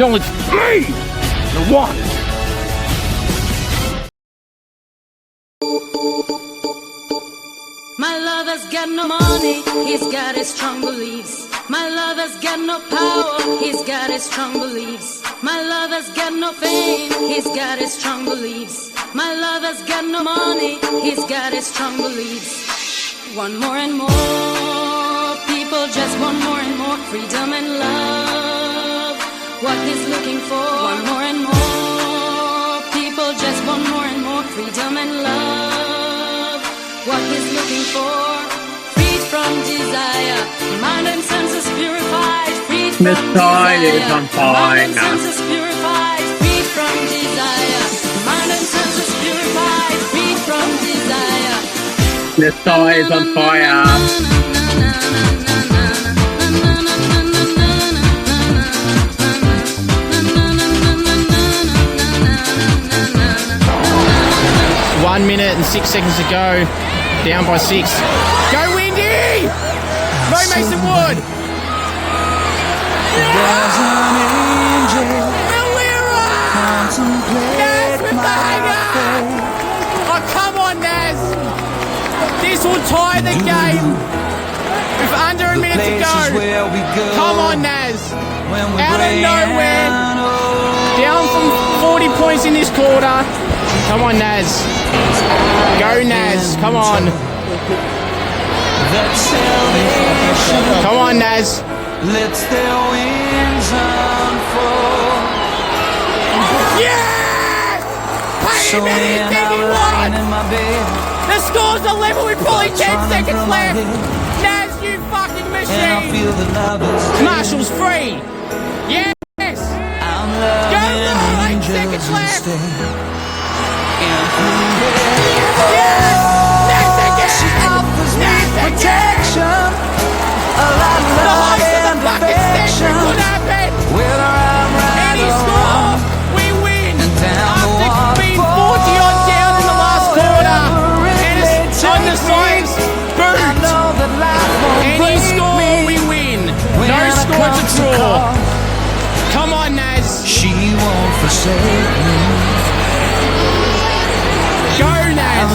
acknowledge me, the one. My lover's got no money, he's got his strong beliefs. My lover's got no power, he's got his strong beliefs. My lover's got no fame, he's got his strong beliefs. My lover's got no money, he's got his strong beliefs. Want more and more, people just want more and more freedom and love. What he's looking for, want more and more, people just want more and more freedom and love. What he's looking for, freed from desire, mind and senses purified, freed from Nasiah is on desire, mind and fire. senses purified, freed from desire, mind and senses purified, freed from desire. Nasiah is on fire. One minute and 6 seconds to go. Down by 6. Go Windy! Go Mason Wood! Milera! Naz with the hanger! Oh, come on, Naz! This will tie the game with under a minute to go. Come on, Naz! Out of nowhere. Down from 40 points in this quarter. Come on, Naz. Go, Naz. Come on. Come on, Naz. Let's their wings unfold. Yes! Pay him anything he wants! The score's 11 with probably 10 seconds left. Naz, you fucking machine. Marshall's free. Yes! Go, Mo, 8 seconds left. Yes! Naz again! Naz again! The host of the fucking century could happen! Any score, we win! After being 40-odd down in the last quarter, and it's on the sides, boot! Any score, we win! No score to draw! Come on, Naz! She won't forsake me. Go, Naz!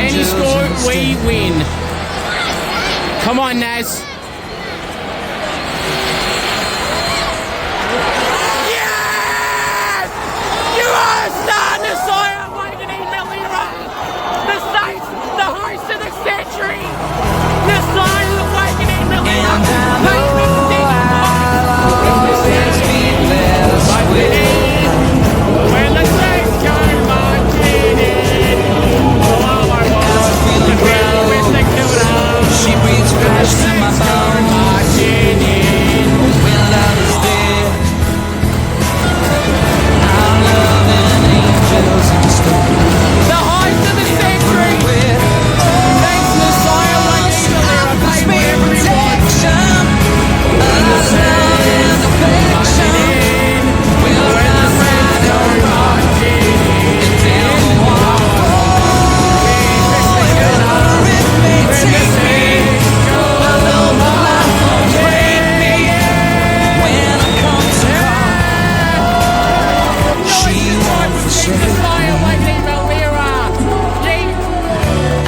Any score, we win! Come on, Naz! Yes! You are a star, Nasiah Wanganeen Milera! The Saints, the host of the century! Nasiah Wanganeen Milera! When the Saints go marching in, oh, I want to be with the killer. She breathes fresh in my bones. Marching in. When love is dead, I'm loving angels instead. The host of the century! Thanks, Nasiah Wanganeen Milera. Pay whatever he wants. Marching in. When the Saints go marching in.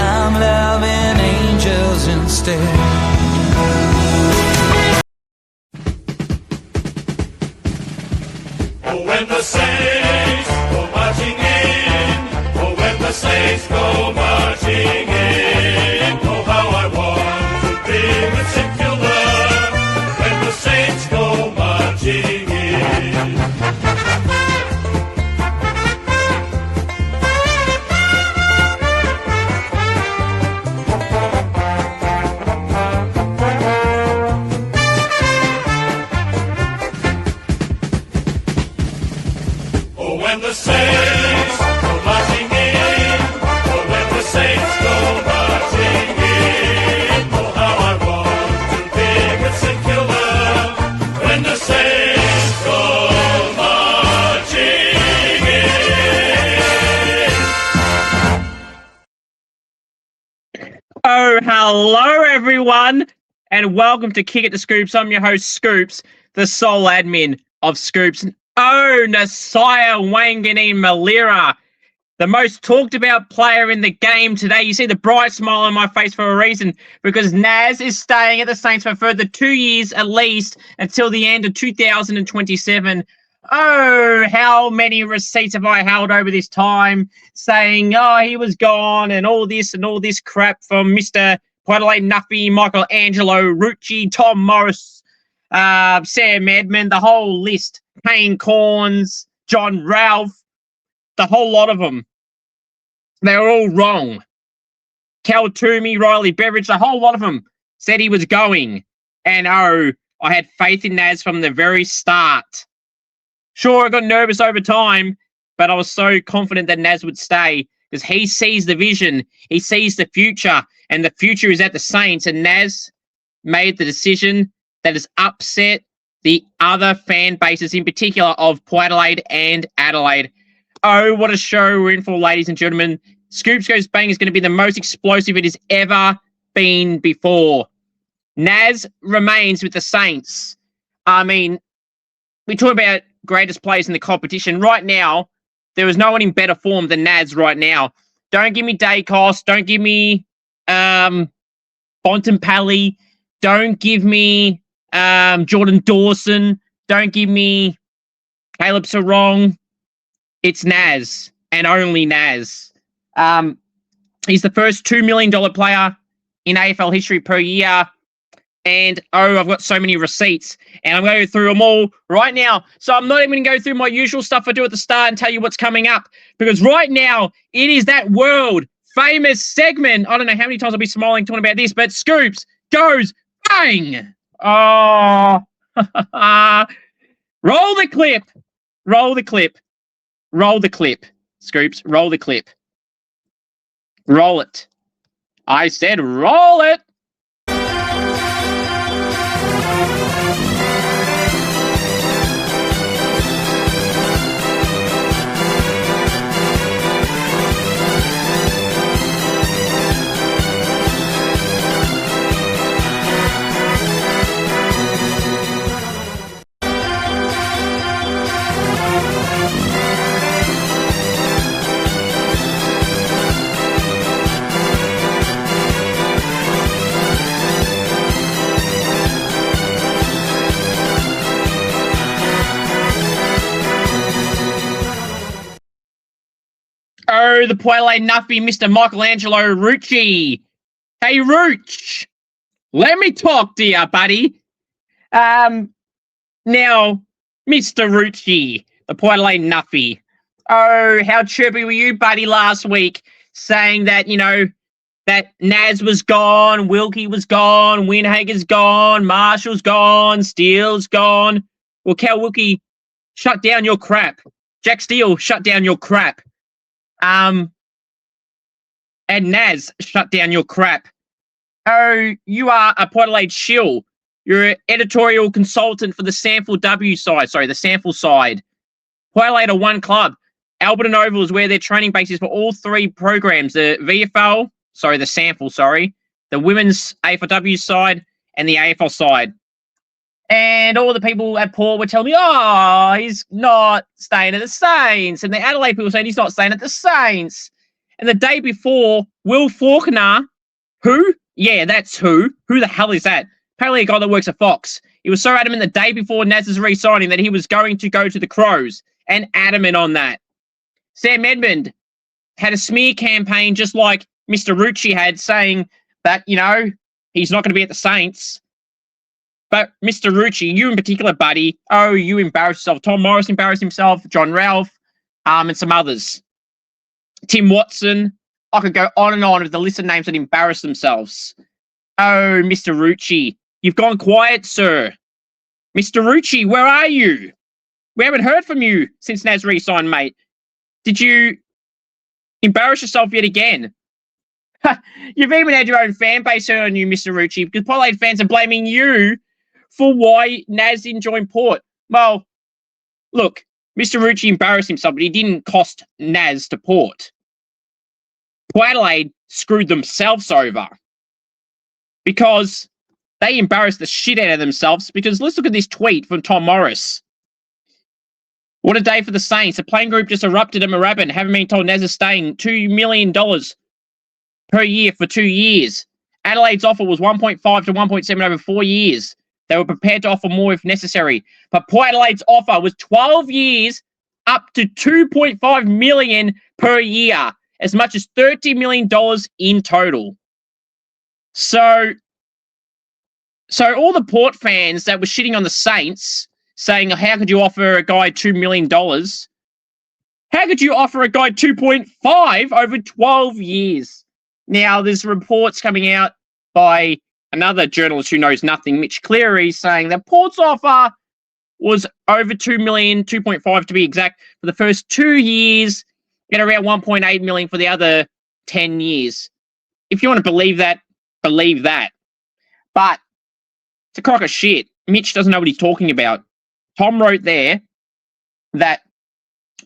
I'm loving angels instead. Oh, when the Saints go marching in. Oh, when the Saints go marching in. Oh, how I want to be with secular. When the Saints go marching in. Oh, when the Saints go marching in. Oh, when the Saints go marching in. Oh, how I want to be with secular. When the Saints go marching in. Oh, hello everyone, and welcome to Kick It to Scoops. I'm your host, Scoops, the sole admin. of Scoops. Oh, Nasiah Wanganeen Milera, the most talked about player in the game today. You see the bright smile on my face for a reason, because Naz is staying at the Saints for further 2 years at least until the end of 2027. Oh, how many receipts have I held over this time saying, oh, he was gone and all this crap from Mr. Port Adelaide Nuffie, Michelangelo, Rucci, Tom Morris, Sam Edmund, the whole list, Kane Cornes, John Ralph, the whole lot of them. They were all wrong. Cal Toomey, Riley Beveridge, the whole lot of them said he was going. And oh, I had faith in Naz from the very start. Sure, I got nervous over time, but I was so confident that Naz would stay because he sees the vision, he sees the future, and the future is at the Saints. And Naz made the decision that has upset the other fan bases, in particular of Port Adelaide and Adelaide. Oh, what a show we're in for, ladies and gentlemen. Scoops Goes Bang is going to be the most explosive it has ever been before. Naz remains with the Saints. I mean, we talk about greatest players in the competition. Right now, there is no one in better form than Naz right now. Don't give me Dacos. Don't give me Bontempelli. Don't give me Jordan Dawson. Don't give me Caleb Sarong. It's Naz and only Naz. He's the first $2 million player in AFL history per year. And, oh, I've got so many receipts. And I'm going to go through them all right now. So I'm not even going to go through my usual stuff I do at the start and tell you what's coming up. Because right now, it is that world-famous segment. I don't know how many times I'll be smiling talking about this, but Scoops Goes Bang! Oh. Roll the clip. Roll the clip. Roll the clip. Scoops, roll the clip. Roll it. I said roll it. Oh, the Port Adelaide Nuffie, Mr. Michelangelo Rucci. Hey, Ruch, let me talk to you, buddy. Now, Mr. Rucci, the Port Adelaide Nuffie. Oh, how chirpy were you, buddy, last week, saying that, you know, that Naz was gone, Wilkie was gone, Winhager's gone, Marshall's gone, Steele's gone. Well, Cal Wilkie, shut down your crap. Jack Steele, shut down your crap. And Naz, shut down your crap. Oh, you are a Port Adelaide shill. You're an editorial consultant for the Sample W side. Sorry, the Sample side. Port Adelaide are one club. Alberton Oval is where their training base is for all three programs. The VFL, the Sample, the women's AFLW side, and the AFL side. And all the people at Port were telling me, oh, he's not staying at the Saints. And the Adelaide people saying he's not staying at the Saints. And the day before, Will Faulkner, who? Yeah, that's who. Who the hell is that? Apparently a guy that works at Fox. He was so adamant the day before Naz's re-signing that he was going to go to the Crows. And adamant on that. Sam Edmund had a smear campaign just like Mr. Rucci had, saying that, you know, he's not going to be at the Saints. But Mr. Rucci, you in particular, buddy, oh, you embarrassed yourself. Tom Morris embarrassed himself, John Ralph, and some others. Tim Watson. I could go on and on with the list of names that embarrassed themselves. Oh, Mr. Rucci, you've gone quiet, sir. Mr. Rucci, where are you? We haven't heard from you since Naz re-signed, mate. Did you embarrass yourself yet again? You've even had your own fan base turn on you, Mr. Rucci, because Port Adelaide fans are blaming you for why Naz didn't join Port. Well, look, Mr. Rucci embarrassed himself, but he didn't cost Naz to Port. Port Adelaide screwed themselves over because they embarrassed the shit out of themselves, because let's look at this tweet from Tom Morris. What a day for the Saints. The playing group just erupted at Moorabbin. Haven't been told Naz is staying $2 million per year for 2 years. Adelaide's offer was 1.5 to 1.7 over 4 years. They were prepared to offer more if necessary. But Port Adelaide's offer was 12 years, up to $2.5 million per year, as much as $30 million in total. So all the Port fans that were shitting on the Saints, saying, how could you offer a guy $2 million? How could you offer a guy 2.5 over 12 years? Now, there's reports coming out by another journalist who knows nothing, Mitch Cleary, saying that Port's offer was over 2 million, 2.5 to be exact, for the first 2 years, and around 1.8 million for the other 10 years. If you want to believe that, believe that. But it's a crock of shit. Mitch doesn't know what he's talking about. Tom wrote there that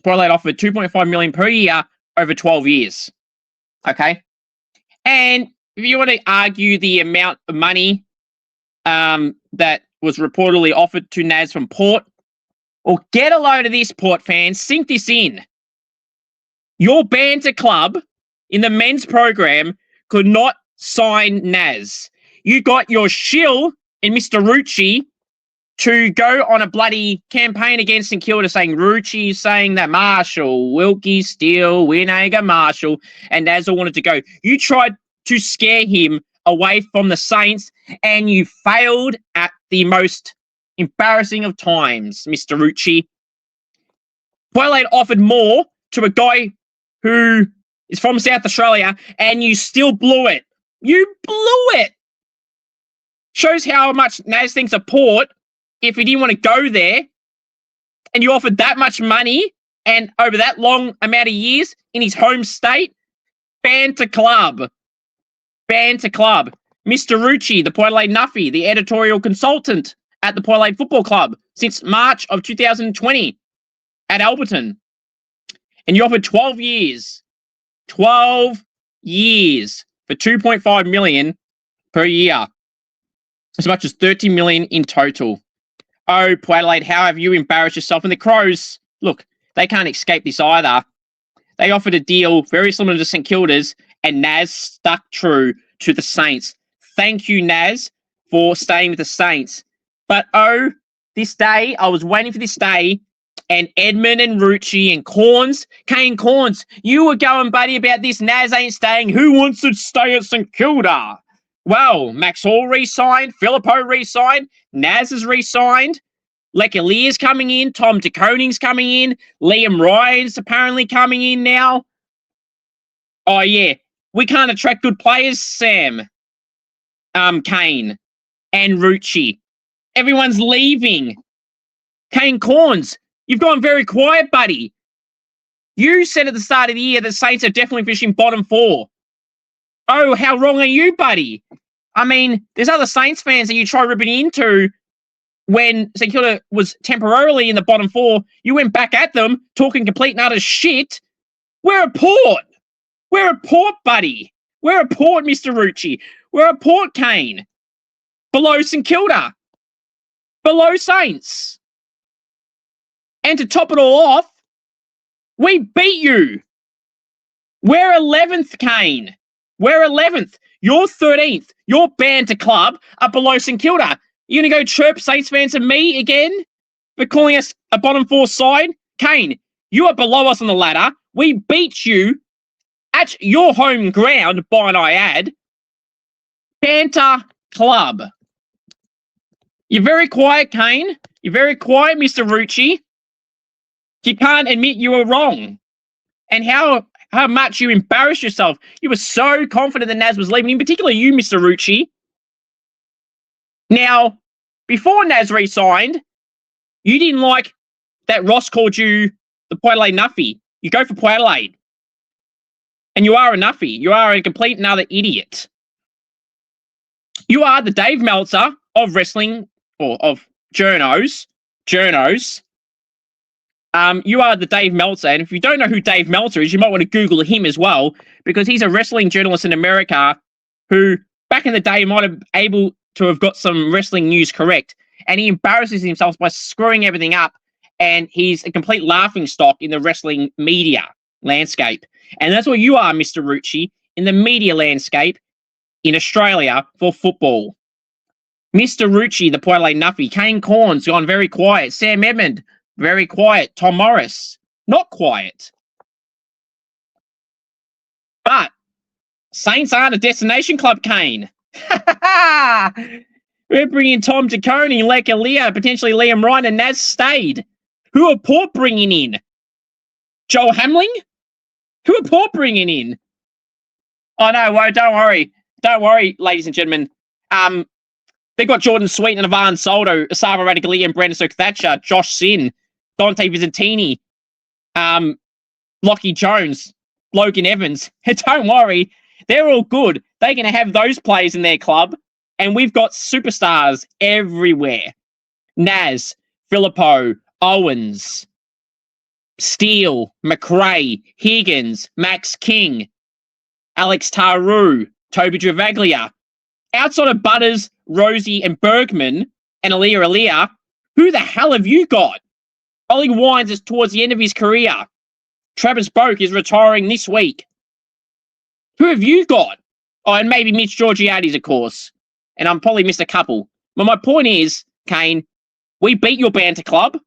Port Adelaide offered 2.5 million per year over 12 years. Okay? And if you want to argue the amount of money that was reportedly offered to Naz from Port, well, get a load of this, Port fans. Sink this in. Your banter club in the men's program could not sign Naz. You got your shill in Mr Rucci to go on a bloody campaign against St Kilda, saying Rucci's saying that Marshall, Wilkie, Steele, Winager, Marshall, and Naz all wanted to go. You tried to scare him away from the Saints, and you failed at the most embarrassing of times, Mr Rucci. Port Adelaide offered more to a guy who is from South Australia, and you still blew it. You blew it. Shows how much Naz thinks of Port if he didn't want to go there, and you offered that much money and over that long amount of years in his home state. Banter club. Banter club. Mr Rucci, the Port Adelaide nuffie, the editorial consultant at the Port Adelaide Football Club since March of 2020 at Alberton. And you offered 12 years. 12 years for 2.5 million per year. As much as 30 million in total. Oh, Port Adelaide, how have you embarrassed yourself? And the Crows, look, they can't escape this either. They offered a deal very similar to St Kilda's, and Naz stuck true to the Saints. Thank you, Naz, for staying with the Saints. But oh, this day, I was waiting for this day, and Edmund and Rucci and Cornes, Kane Cornes, you were going, buddy, about this. Naz ain't staying. Who wants to stay at St Kilda? Well, Max Hall re-signed, Filippo re-signed, Naz is re-signed, Lekalier's coming in, Tom DeConing's coming in, Liam Ryan's apparently coming in now. Oh, yeah, we can't attract good players, Sam, Kane, and Rucci. Everyone's leaving. Kane Cornes, you've gone very quiet, buddy. You said at the start of the year that Saints are definitely finishing bottom 4. Oh, how wrong are you, buddy? I mean, there's other Saints fans that you try ripping into when St Kilda was temporarily in the bottom 4. You went back at them, talking complete and utter shit. We're a Port. We're a Port, buddy. We're a Port, Mr Rucci. We're a Port, Kane. Below St Kilda. Below Saints. And to top it all off, we beat you. We're 11th, Kane. We're 11th. You're 13th. Your banter club are below St Kilda. You're going to go chirp Saints fans and me again for calling us a bottom 4 side? Kane, you are below us on the ladder. We beat you at your home ground, by an I add. Banter club. You're very quiet, Kane. You're very quiet, Mr Rucci. You can't admit you were wrong. And how much you embarrassed yourself. You were so confident that Naz was leaving, in particular you, Mr Rucci. Now, before Naz re-signed, you didn't like that Ross called you the Port Adelaide nuffie. You go for Port Adelaide. And you are a nuffie. You are a complete and utter idiot. You are the Dave Meltzer of wrestling, or of journos. You are the Dave Meltzer, and if you don't know who Dave Meltzer is, you might want to Google him as well, because he's a wrestling journalist in America who, back in the day, might have able to have got some wrestling news correct, and he embarrasses himself by screwing everything up and he's a complete laughingstock in the wrestling media landscape. And that's what you are, Mr. Rucci, in the media landscape in Australia for football. Mr. Rucci, the Port Adelaide nuffie. Kane Cornes gone very quiet. Sam Edmund, very quiet. Tom Morris, not quiet. But Saints aren't a destination club, Kane. We're bringing Tom Jaconi, Leka Leah, potentially Liam Ryan, and Naz Stade. Who are Port bringing in? Joel Hamling? Who are Port bringing in? Oh, no, well, don't worry. Don't worry, ladies and gentlemen. They've got Jordan Sweet and Ivan Soldo, Asava Radicali and Brandon Soak Thatcher, Josh Sin, Dante Vizentini, Lockie Jones, Logan Evans. Don't worry. They're all good. They're going to have those players in their club, and we've got superstars everywhere. Naz, Filippo, Owens, Steele, McRae, Higgins, Max King, Alex Taru, Toby Travaglia. Outside of Butters, Rosie, and Bergman, and Aaliyah, who the hell have you got? Ollie Wines is towards the end of his career. Travis Boak is retiring this week. Who have you got? Oh, and maybe Mitch Georgiades, of course. And I'm probably missed a couple. But my point is, Kane, we beat your banter club.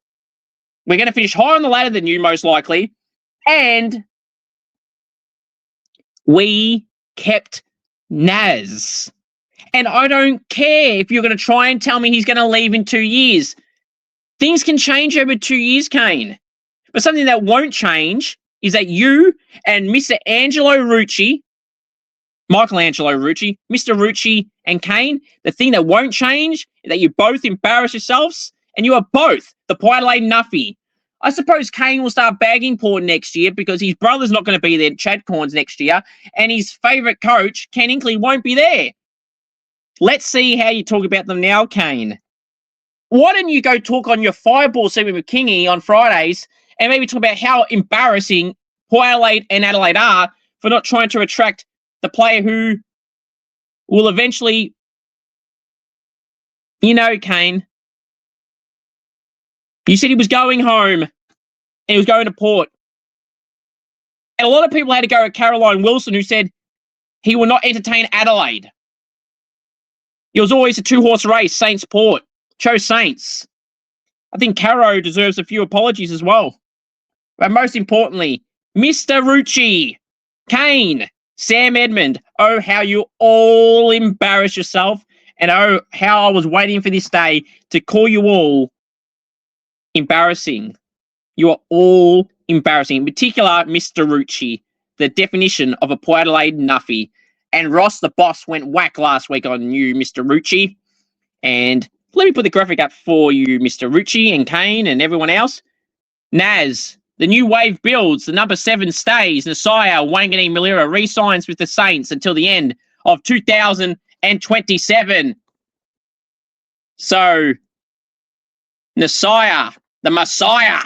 We're going to finish higher on the ladder than you, most likely. And we kept Naz. And I don't care if you're going to try and tell me he's going to leave in 2 years. Things can change over 2 years, Kane. But something that won't change is that you and Mr. Angelo Rucci, Michelangelo Rucci, Mr. Rucci and Kane, the thing that won't change is that you both embarrass yourselves and you are both the Port Adelaide nuffie. I suppose Kane will start bagging Port next year because his brother's not going to be there, Chad Cornes, next year, and his favourite coach, Ken Inkley, won't be there. Let's see how you talk about them now, Kane. Why don't you go talk on your fireball segment with Kingy on Fridays and maybe talk about how embarrassing Port Adelaide and Adelaide are for not trying to attract the player who will eventually, Kane, you said he was going home and he was going to Port. And a lot of people had to go at Caroline Wilson, who said he will not entertain Adelaide. It was always a two-horse race, Saints Port. Chose Saints. I think Caro deserves a few apologies as well. But most importantly, Mr. Rucci, Kane, Sam Edmund. Oh, how you all embarrass yourself. And oh, how I was waiting for this day to call you all embarrassing. You are all embarrassing. In particular, Mr. Rucci, the definition of a Port Adelaide nuffie. And Ross, the boss, went whack last week on you, Mr. Rucci. And let me put the graphic up for you, Mr. Rucci and Kane and everyone else. Naz, the new wave builds. The number 7 stays. Nasiah Wanganeen Milera re-signs with the Saints until the end of 2027. So, Nasiah, the Messiah.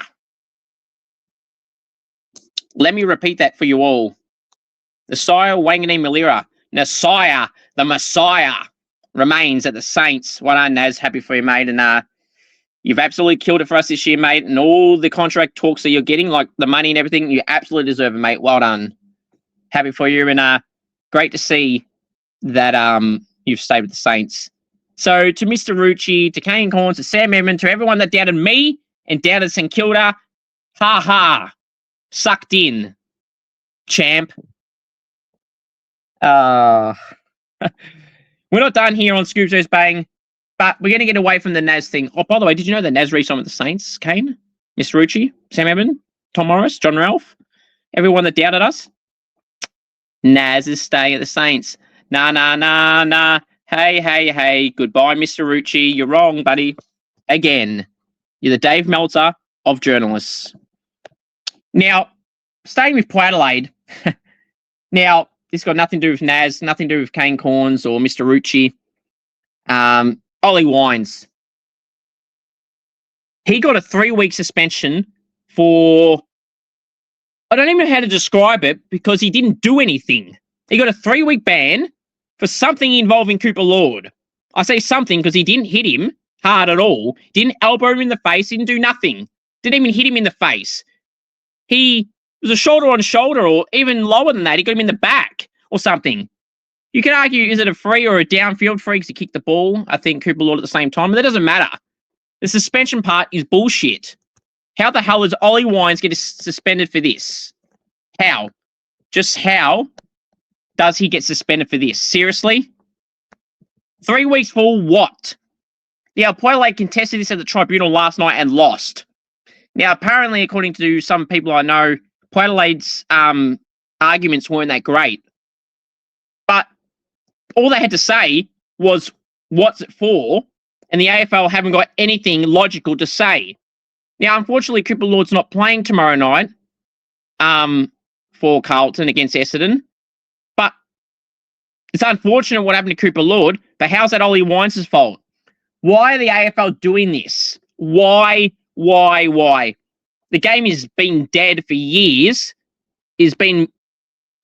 Let me repeat that for you all. Nasiah Wanganeen Milera. Nasiah, the Messiah, remains at the Saints. Well done, Naz. Happy for you, mate. And you've absolutely killed it for us this year, mate. And all the contract talks that you're getting, like the money and everything, you absolutely deserve it, mate. Well done. Happy for you. And great to see that you've stayed with the Saints. So to Mr. Rucci, to Kane Cornes, to Sam Edmund, to everyone that doubted me and doubted St Kilda, ha. Sucked in, champ. We're not done here on Scoops News Bang, but we're going to get away from the Naz thing. Oh, by the way, did you know that Naz re-signed with the Saints, Kane? Mr. Rucci, Sam Edmund, Tom Morris, John Ralph, everyone that doubted us? Naz is staying at the Saints. Nah. Hey. Goodbye, Mr. Rucci. You're wrong, buddy. Again, you're the Dave Meltzer of journalists. Now, staying with Port Adelaide. Now, this got nothing to do with Naz, nothing to do with Kane Cornes or Mr. Rucci. Ollie Wines. He got a 3-week suspension for, I don't even know how to describe it because he didn't do anything. He got a 3-week ban for something involving Cooper Lord. I say something because he didn't hit him hard at all, didn't elbow him in the face, didn't do nothing. Didn't even hit him in the face. He was a shoulder on shoulder, or even lower than that. He got him in the back or something. You could argue, is it a free or a downfield free because he kicked the ball? I think Cooper Lord at the same time, but that doesn't matter. The suspension part is bullshit. How the hell does Ollie Wines get suspended for this? How? Just how does he get suspended for this? Seriously? 3 weeks for what? Now, Port Adelaide contested this at the tribunal last night and lost. Now, apparently, according to some people I know, Port Adelaide's arguments weren't that great. But all they had to say was, what's it for? And the AFL haven't got anything logical to say. Now, unfortunately, Cooper Lord's not playing tomorrow night for Carlton against Essendon. But it's unfortunate what happened to Cooper Lord, but how's that Ollie Wines' fault? Why are the AFL doing this? Why? The game has been dead for years. It's been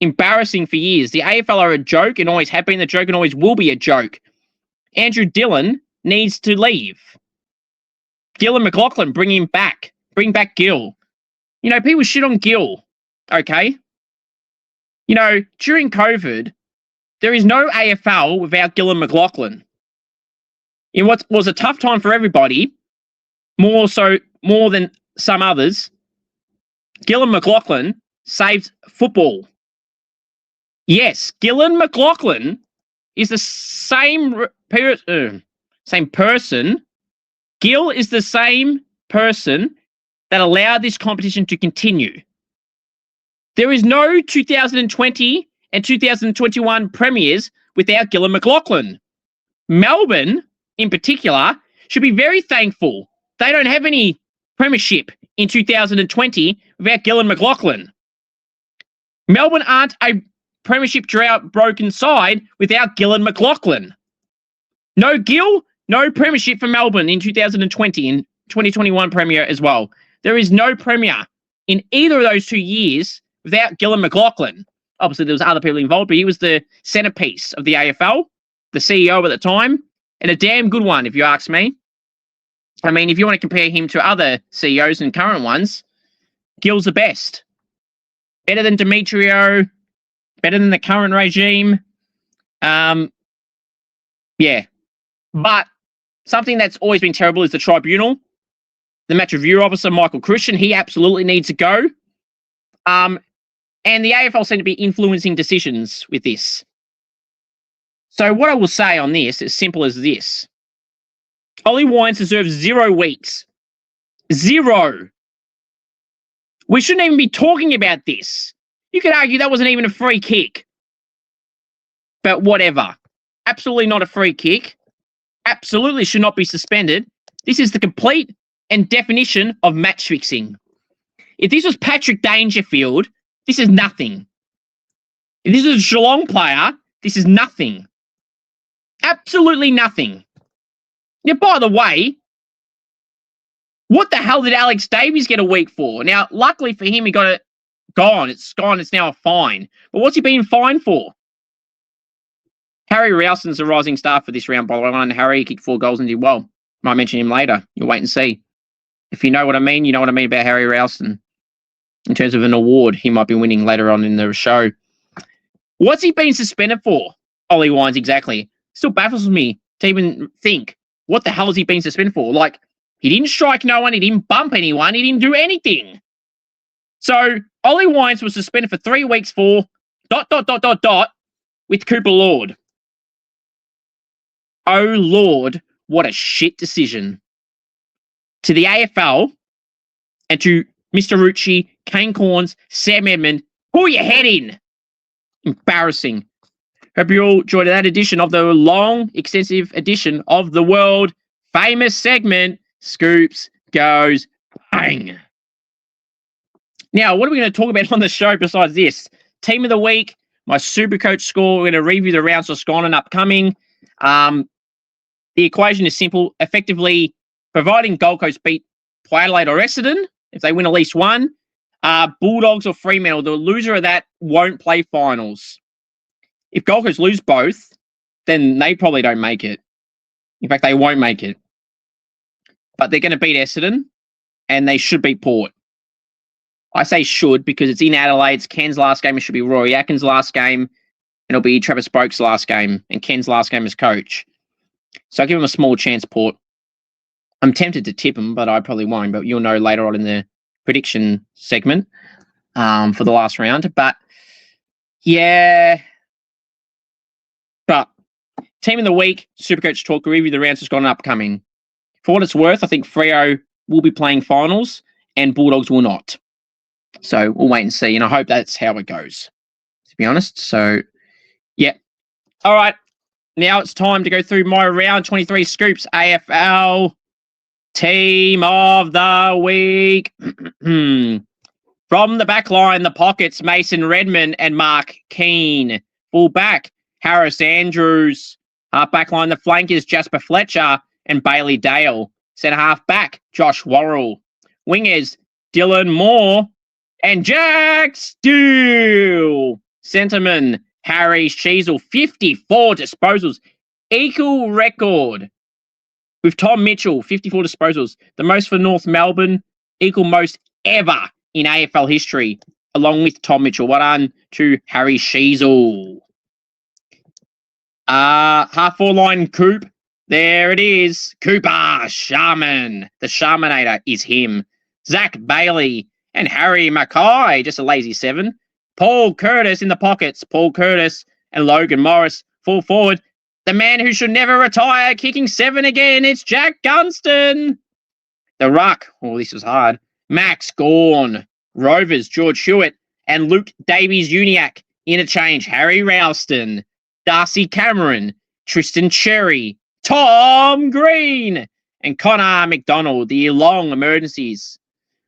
embarrassing for years. The AFL are a joke and always have been a joke and always will be a joke. Andrew Dillon needs to leave. Gill and McLaughlin, bring him back. Bring back Gill. You know, people shit on Gill, okay? You know, during COVID, there is no AFL without Gill and McLaughlin. In what was a tough time for everybody, more than some others, Gill and McLaughlin saved football. Yes, Gill and McLaughlin is the same person. Gill is the same person that allowed this competition to continue. There is no 2020 and 2021 premiers without Gill and McLaughlin. Melbourne, in particular, should be very thankful they don't have any premiership in 2020 without Gill and McLaughlin. Melbourne aren't a premiership drought broken side without Gill and McLaughlin. No Gill, no premiership for Melbourne in 2020 and 2021 premier as well. There is no premier in either of those 2 years without Gill and McLaughlin. Obviously, there was other people involved, but he was the centerpiece of the AFL, the CEO at the time, and a damn good one, if you ask me. I mean, if you want to compare him to other CEOs and current ones, Gill's the best. Better than Demetrio, better than the current regime. Yeah. But something that's always been terrible is the tribunal. The match review officer, Michael Christian, he absolutely needs to go. And the AFL seem to be influencing decisions with this. So what I will say on this is simple as this. Ollie Wines deserves 0 weeks. 0. We shouldn't even be talking about this. You could argue that wasn't even a free kick. But whatever. Absolutely not a free kick. Absolutely should not be suspended. This is the complete and definition of match fixing. If this was Patrick Dangerfield, this is nothing. If this is a Geelong player, this is nothing. Absolutely nothing. Now, by the way, what the hell did Alex Davies get a week for? Now, luckily for him, he got it gone. It's gone. It's now a fine. But what's he been fined for? Harry Ralston's a rising star for this round, by the way. And Harry kicked 4 goals and did well. Might mention him later. You'll wait and see. If you know what I mean, you know what I mean about Harry Ralston. In terms of an award he might be winning later on in the show. What's he been suspended for? Ollie Wines, exactly. Still baffles me to even think, what the hell has he been suspended for? Like, he didn't strike no one, he didn't bump anyone, he didn't do anything. So, Ollie Wines was suspended for 3 weeks for ... with Cooper Lord. Oh, Lord, what a shit decision. To the AFL and to Mr Rucci, Kane Cornes, Sam Edmund, pull your head in. Embarrassing. Hope you all enjoyed that edition of the long, extensive edition of the world famous segment, Scoops Goes Bang. Now, what are we going to talk about on the show besides this? Team of the week, my Supercoach score. We're going to review the rounds that's gone and upcoming. The equation is simple. Effectively, providing Gold Coast beat Port Adelaide or Essendon, if they win at least one, Bulldogs or Fremantle, the loser of that won't play finals. If Gold Coast lose both, then they probably don't make it. In fact, they won't make it. But they're going to beat Essendon. and they should beat Port. I say should because it's in Adelaide. It's Ken's last game. It should be Rory Atkins' last game, and it'll be Trevor Spoke's last game, and Ken's last game as coach. So I give him a small chance, Port. I'm tempted to tip him, but I probably won't. But you'll know later on in the prediction segment for the last round. But yeah, but team of the week, Supercoach talk, review the rounds has got an upcoming. For what it's worth, I think Freo will be playing finals and Bulldogs will not. So we'll wait and see, and I hope that's how it goes, to be honest. So, yeah. All right. Now it's time to go through my round 23 scoops AFL team of the week. From the back line, the pockets, Mason Redmond and Mark Keane. Full back, Harris Andrews. Half back line, the flankers, Jasper Fletcher and Bailey Dale. Centre half back, Josh Worrell. Wingers, Dylan Moore and Jack Steele. Centreman, Harry Sheasel, 54 disposals. Equal record with Tom Mitchell, 54 disposals. The most for North Melbourne, equal most ever in AFL history, along with Tom Mitchell. Well done to Harry Sheasel. Half four line Coop. There it is. Cooper Sharman. The Sharmanator is him. Zach Bailey and Harry Mackay, just a lazy 7. Paul Curtis in the pockets. Paul Curtis and Logan Morris. Full forward. The man who should never retire, kicking 7 again. It's Jack Gunston. The ruck. Oh, this was hard. Max Gawn. Rovers, George Hewitt and Luke Davies-Uniacke. Interchange, Harry Ralston. Darcy Cameron. Tristan Cherry. Tom Green. And Connor McDonald. The long emergencies.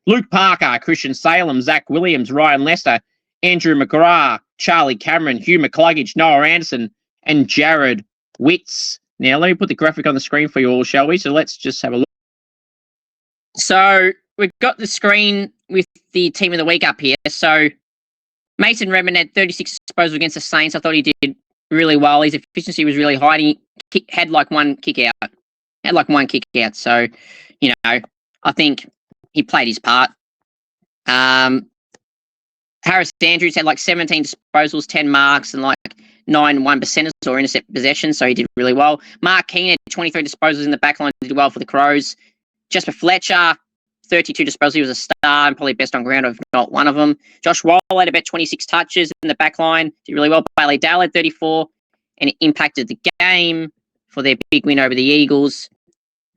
Luke Parker, Christian Salem, Zach Williams, Ryan Lester, Andrew McGrath, Charlie Cameron, Hugh McCluggage, Noah Anderson, and Jared Witts. Now, let me put the graphic on the screen for you all, shall we? So let's just have a look. So we've got the screen with the team of the week up here. So Mason Redmond had 36 disposals against the Saints. I thought he did really well. His efficiency was really high. He had like one kick out. So, you know, I think he played his part. Harris Andrews had like 17 disposals, 10 marks, and like 9 1%ers or intercept possessions, so he did really well. Mark Keane had 23 disposals in the back line, did well for the Crows. Jasper Fletcher, 32 disposals, he was a star and probably best on ground, if not one of them. Josh Wall had about 26 touches in the back line, did really well. Bailey Dale had 34, and it impacted the game for their big win over the Eagles.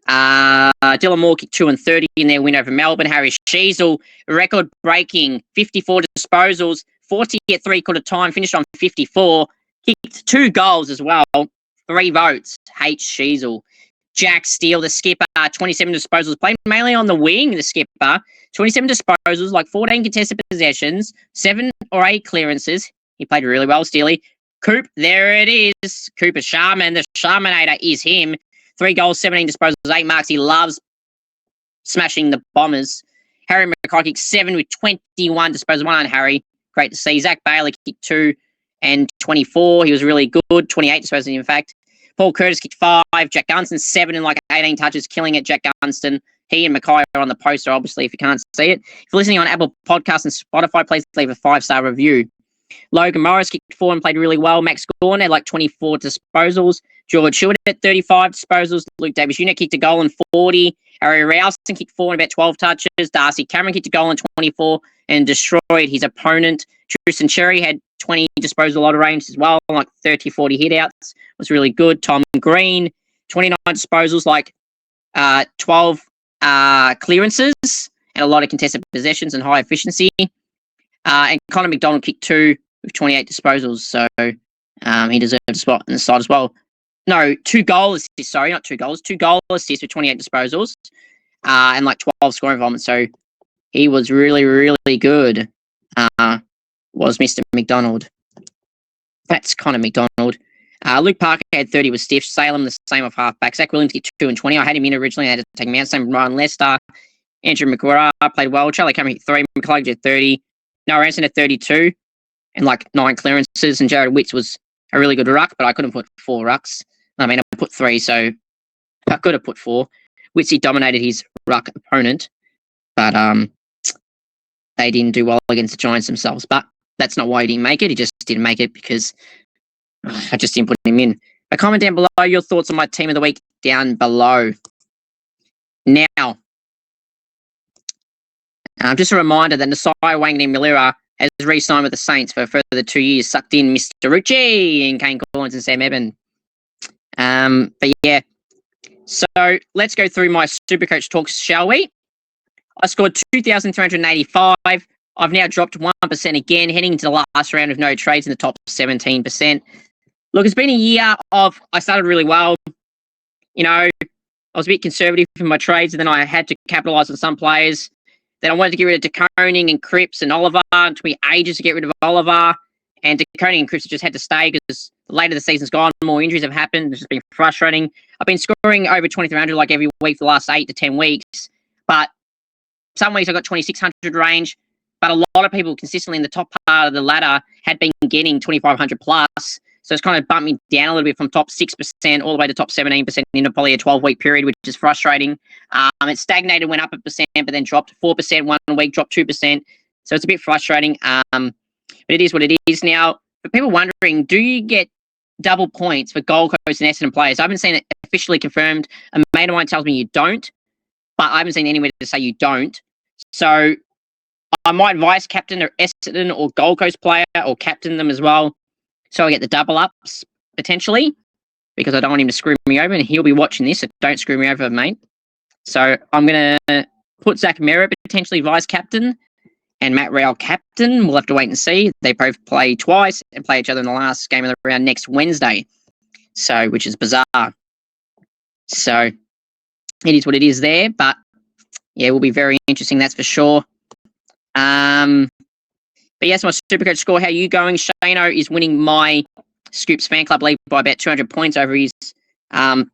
Dylan Moore kicked 2 and 30 in their win over Melbourne. Harry Sheasel, record-breaking 54 disposals, 40 at three-quarter time, finished on 54, kicked 2 goals as well, 3 votes. H. Sheasel. Jack Steele, the skipper, 27 disposals, played mainly on the wing, the skipper, 27 disposals, like 14 contested possessions, 7 or 8 clearances. He played really well, Steely. Coop, there it is. Cooper Sharman, the Sharmanator is him. 3 goals, 17 disposals, 8 marks. He loves smashing the Bombers. Harry Mackay kicked 7 with 21 disposals. Well done, Harry. Great to see. Zach Bailey kicked 2 and 24. He was really good. 28 disposals, in fact. Paul Curtis kicked 5. Jack Gunston, 7 and like 18 touches, killing it. Jack Gunston. He and Mackay are on the poster, obviously, if you can't see it. If you're listening on Apple Podcasts and Spotify, please leave a 5-star review. Logan Morris kicked 4 and played really well. Max Gawn had like 24 disposals. George Hewitt had 35 disposals. Luke Davies-Uniacke kicked a goal and 40. Harry Ralston kicked 4 and about 12 touches. Darcy Cameron kicked a goal and 24 and destroyed his opponent. Tristan Cherry had 20 disposal lot of range as well, like 30, 40 hit-outs. Was really good. Tom Green, 29 disposals, like 12 clearances and a lot of contested possessions and high efficiency. And Connor McDonald kicked 2 with 28 disposals, so he deserved a spot in the side as well. No, 2 goal assists, sorry, not 2 goals. 2 goal assists with 28 disposals and like 12 scoring involvements. So he was really, really good, was Mr. McDonald. That's Connor McDonald. Luke Parker had 30 with stiff. Salem, the same of half-back. Zach Williams kicked 2 and 20. I had him in originally. I had to take him out. Same Ryan Lester. Andrew McGrath played well. Charlie Cameron hit 3. McCluggage had 30. Noah Anderson had 32 and like 9 clearances. And Jared Witts was a really good ruck, but I couldn't put 4 rucks. I mean, I put 3, so I could have put 4. Witsy dominated his ruck opponent. but they didn't do well against the Giants themselves. But that's not why he didn't make it. He just didn't make it because I just didn't put him in. A comment down below your thoughts on my team of the week down below. Now, just a reminder that Nasiah Wanganeen Milera has re-signed with the Saints for a further 2 years, sucked in Mr Rucci and Kane Cornes and Sam Eben. But yeah, so let's go through my Supercoach talks, shall we? I scored 2,385. I've now dropped 1% again, heading into the last round of no trades in the top 17%. Look, it's been a year of, I started really well. You know, I was a bit conservative in my trades, and then I had to capitalise on some players. Then I wanted to get rid of DeConing and Cripps and Oliver. It took me ages to get rid of Oliver. And DeConing and Cripps just had to stay because later the season's gone, more injuries have happened. It's just been frustrating. I've been scoring over 2,300 like every week for the last 8 to 10 weeks. But some weeks I got 2,600 range. But a lot of people consistently in the top part of the ladder had been getting 2,500 plus. So it's kind of bumped me down a little bit from top 6% all the way to top 17% in probably a 12-week period, which is frustrating. It stagnated, went up a percent, but then dropped 4% one week, dropped 2%. So it's a bit frustrating. But it is what it is. Now, for people wondering, do you get double points for Gold Coast and Essendon players? I haven't seen it officially confirmed. A mate of mine tells me you don't, but I haven't seen anywhere to say you don't. So I might vice captain or Essendon or Gold Coast player or captain them as well. So I get the double ups potentially because I don't want him to screw me over, and he'll be watching this. So don't screw me over, mate. So I'm going to put Zach Merritt potentially vice captain and Matt Rowell captain. We'll have to wait and see. They both play twice and play each other in the last game of the round next Wednesday. So, which is bizarre. So it is what it is there, but yeah, it will be very interesting, that's for sure. But yes, my Supercoach score, how are you going? Shano is winning my Scoops fan club league by about 200 points over his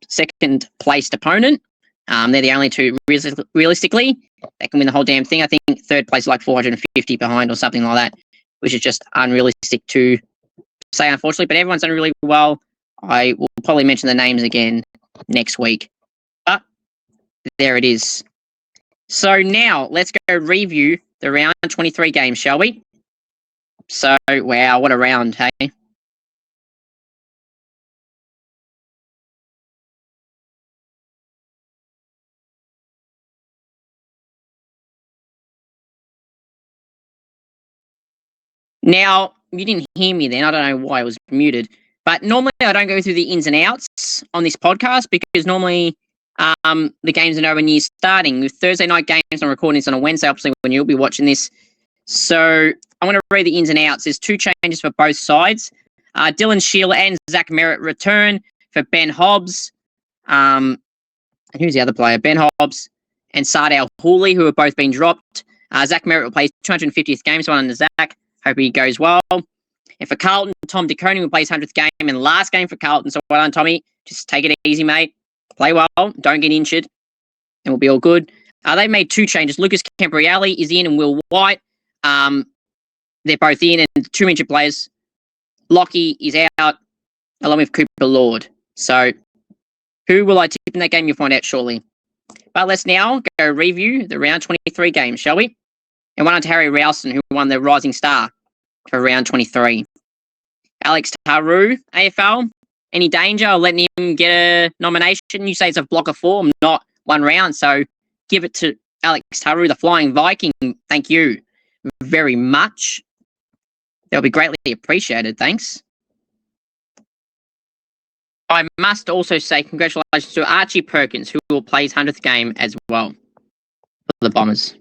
second placed opponent. They're the only two realistically that can win the whole damn thing. I think third place is like 450 behind or something like that, which is just unrealistic to say, unfortunately. But everyone's done really well. I will probably mention the names again next week. But there it is. So now let's go review the round 23 game, shall we? So, wow, what a round, hey? Now, you didn't hear me then. I don't know why I was muted. But normally I don't go through the ins and outs on this podcast because normally the games are nowhere near starting. With Thursday night games, I'm recording this on a Wednesday, obviously, when you'll be watching this. So I'm going to read the ins and outs. There's 2 changes for both sides. Dylan Sheila and Zach Merritt return for Ben Hobbs. And who's the other player? Ben Hobbs and Sardale Hooley, who have both been dropped. Zach Merritt will play his 250th game, so on under Zach. Hope he goes well. And for Carlton, Tom DeConing will play his 100th game and last game for Carlton. So well done, Tommy. Just take it easy, mate. Play well. Don't get injured. And we'll be all good. They made 2 changes. Lucas Cambrielli is in and Will White. They're both in, and 2 injured players. Lockie is out, along with Cooper Lord. So, who will I tip in that game? You'll find out shortly. But let's now go review the round 23 game, shall we? And one on to Harry Ralston, who won the Rising Star for round 23. Alex Taru, AFL. Any danger of letting him get a nomination? You say it's a block of 4, not 1 round. So, give it to Alex Taru, the Flying Viking. Thank you very much. That'll be greatly appreciated. Thanks. I must also say congratulations to Archie Perkins, who will play his 100th game as well for the Bombers.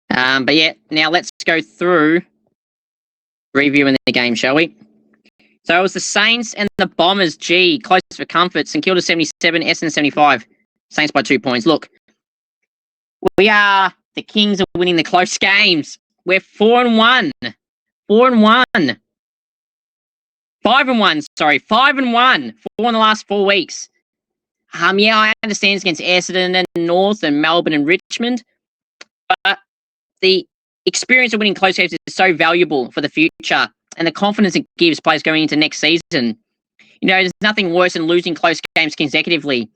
But yeah, now let's go through reviewing the game, shall we? So it was the Saints and the Bombers. Gee, close for comfort. St Kilda 77, Essendon 75. Saints by 2 points. Look, we are the Kings of winning the close games. We're 4-1. 4-1. 5-1, sorry. 5-1. 4 in the last 4 weeks. Yeah, I understand it's against Essendon and North and Melbourne and Richmond. But the experience of winning close games is so valuable for the future. And the confidence it gives players going into next season. You know, there's nothing worse than losing close games consecutively.